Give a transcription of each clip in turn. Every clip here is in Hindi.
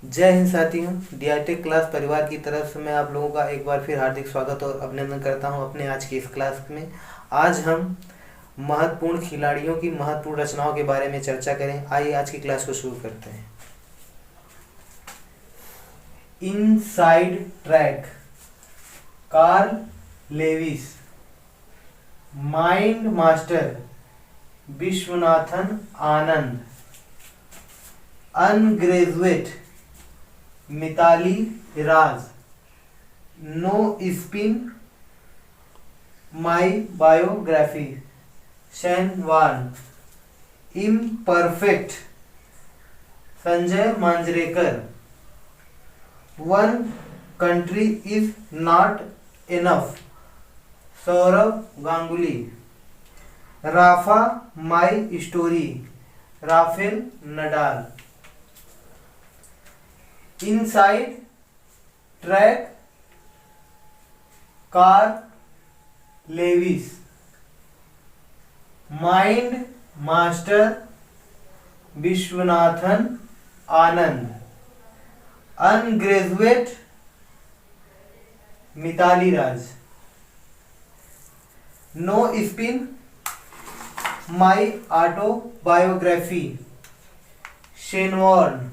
जय हिंद साथियों। डीआरटेक क्लास परिवार की तरफ से मैं आप लोगों का एक बार फिर हार्दिक स्वागत और अभिनंदन करता हूं अपने आज की इस क्लास में। आज हम महत्वपूर्ण खिलाड़ियों की महत्वपूर्ण रचनाओं के बारे में चर्चा करें। आइए आज की क्लास को शुरू करते हैं। Inside track, Carl Lewis. Mind master, Viswanathan Anand. Unguarded, Mithali Raj. No spin, my biography, Shane Warne. Imperfect, Sanjay Manjrekar. One country is not enough, Sourav Ganguly. Rafa my story, Rafael Nadal. Inside track, Carl Lewis. Mind master, Viswanathan Anand. Unguarded, Mithali Raj. No spin, my autobiography, Shane Warne.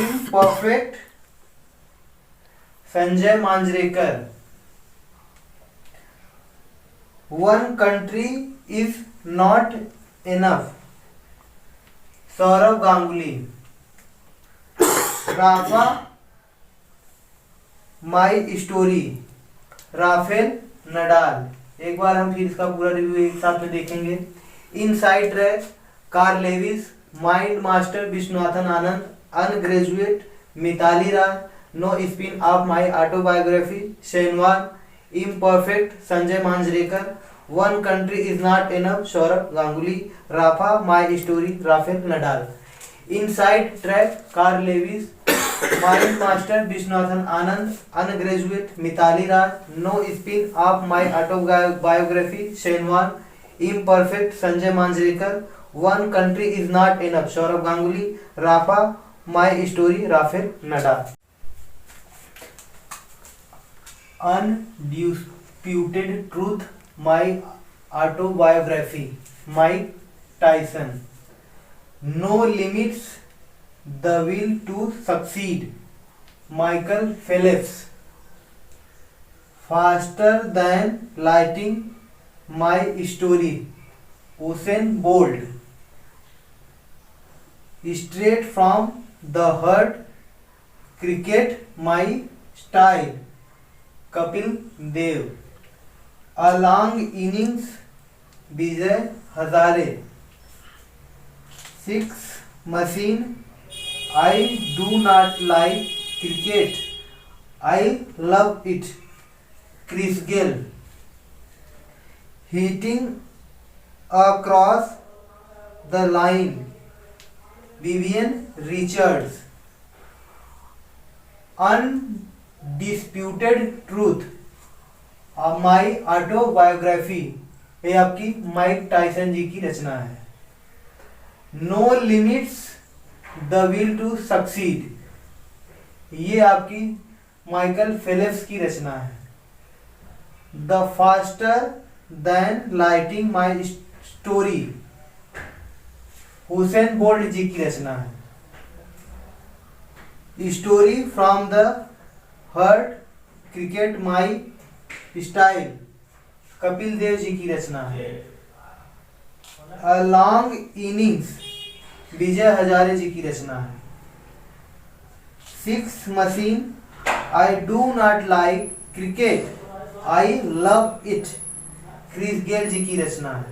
Imperfect, Sanjay Manjrekar. One country is not enough, Sourav Ganguly. Rafa my story, Rafael Nadal. एक बार हम फिर इसका पूरा रिव्यू एक साथ में देखेंगे। Inside track, Carl Lewis. Mind master, Viswanathan Anand. Unguarded, Mithali Raj. No spin of my autobiography, Shane Warne. Imperfect, Sanjay Manjrekar. One country is not enough, Saurabh Ganguly. Rafa my story, Rafael Nadal. Inside track, Carl Lewis. Mind master, Viswanathan Anand. Unguarded, Mithali Raj. No spin of my autobiography, Shane Warne. Imperfect, Sanjay Manjrekar. One country is not enough, Saurabh Ganguly. Rafa my story, Rafael Nadal. Undisputed truth, my autobiography, Mike Tyson. No limits, the will to succeed, Michael Phelps. Faster than lightning, my story, Usain Bolt. Straight from the heart, cricket my style, Kapil Dev. A long innings, Vijay Hazare. Six machine, I do not like cricket, I love it, Chris Gayle. Hitting across the line, Vivian Richards. Undisputed truth, my autobiography, ये आपकी माइक टायसन जी की रचना है। No limits, the will to succeed, ये आपकी माइकल फेलिप्स की रचना है। The faster than lightning my story, Usain Bolt ji की रचना है। Story from the heart, cricket my style, Kapil Dev ji की रचना है। A long innings, Vijay Hazare ji की रचना है। Six machine, I do not like cricket, I love it, Chris Gayle ji की रचना है।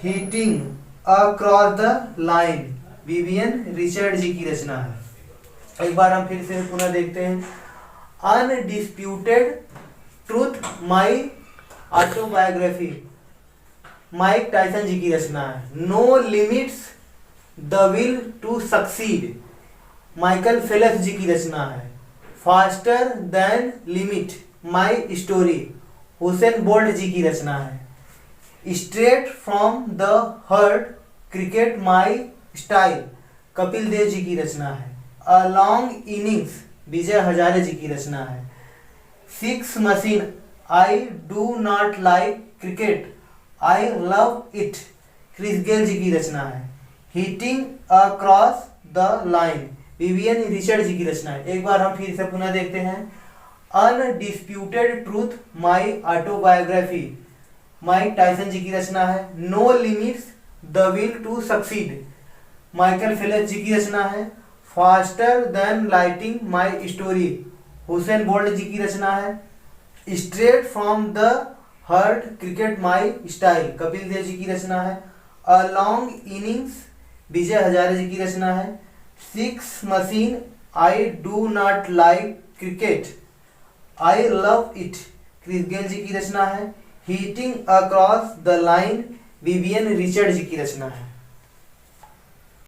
Hitting across the line, Vivian Richard ji की रचना है। एक बार हम फिर से पुनः देखते हैं। Undisputed truth, my autobiography, Mike Tyson ji की रचना है। No limits, the will to succeed, Michael Phelps ji की रचना है। Faster than limit, my story, Usain Bolt ji की रचना है। Straight from the heart, cricket my style, Kapil Dev ji की रचना है। A long innings Vijay Hazare ji की रचना है। Six machine I do not like cricket I love it Chris Gayle ji की रचना है। Hitting across the line Vivian Richard ji की रचना है। एक बार हम फिर से पुनः देखते हैं। Undisputed truth my autobiography Mike Tyson ji की रचना है। No limits the will to succeed Michael Phelps ji की रचना है। Faster than lightning my story Usain Bolt ji की रचना है। Straight from the heart cricket my style Kapil Dev ji की रचना है। A long innings Vijay Hazare ji की रचना है। Six machine I do not like cricket I love it Chris Gayle ji की रचना है। Hitting across the line Vivian Richard ji की रचना है।